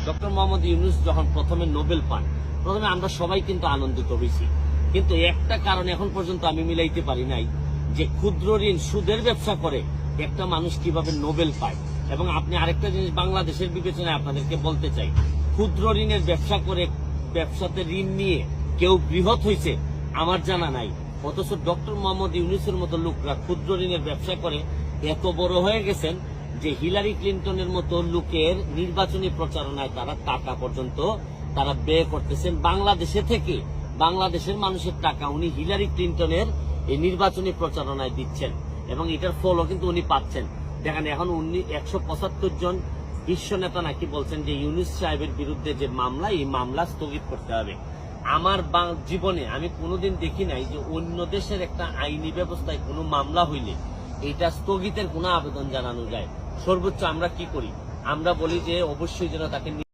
Doctor Mohammad Yunus যখন প্রথমে Nobel পান, প্রথমে আমরা সবাই কিন্তু আনন্দিত হয়েছি, কিন্তু একটা কারণ এখন পর্যন্ত আমি মিলাইতে পারি নাই যে ক্ষুদ্র ঋণ সুদের ব্যবসা করে একটা মানুষ কিভাবে নোবেল পায়। এবং আপনি আরেকটা জিনিস বাংলাদেশের বিবেচনায় আপনাদেরকে বলতে চাই, ক্ষুদ্র ঋণের ব্যবসা করে ব্যবসাতে ঋণ নিয়ে কেউ বৃহৎ হয়েছে আমার জানা নাই, অথচ ডক্টর মোহাম্মদ ইউনূসের মতো লোকরা ক্ষুদ্র ঋণের ব্যবসা করে এত বড় হয়ে গেছেন যে হিলারি ক্লিন্টনের মতো লোকের নির্বাচনী প্রচারণায় তারা টাকা পর্যন্ত তারা ব্যয় করতেছেন বাংলাদেশে থেকে। বাংলাদেশের মানুষের টাকা উনি হিলারি ক্লিন্টনের এই নির্বাচনী প্রচারণায় দিচ্ছেন এবং এটার ফলও কিন্তু উনি পাচ্ছেন। দেখেন এখন উনি 175 জন বিশ্ব নেতা নাকি বলছেন যে ইউনূস সাহেবের বিরুদ্ধে যে মামলা, এই মামলা স্থগিত করতে হবে। আমার জীবনে আমি কোনোদিন দেখি নাই যে অন্য দেশের একটা আইনি ব্যবস্থায় কোনো মামলা হইলে এটা স্থগিতের কোনো আবেদন জানানো যায়। সর্বোচ্চ আমরা কি করি, আমরা বলি যে অবশ্যই যেন তাকে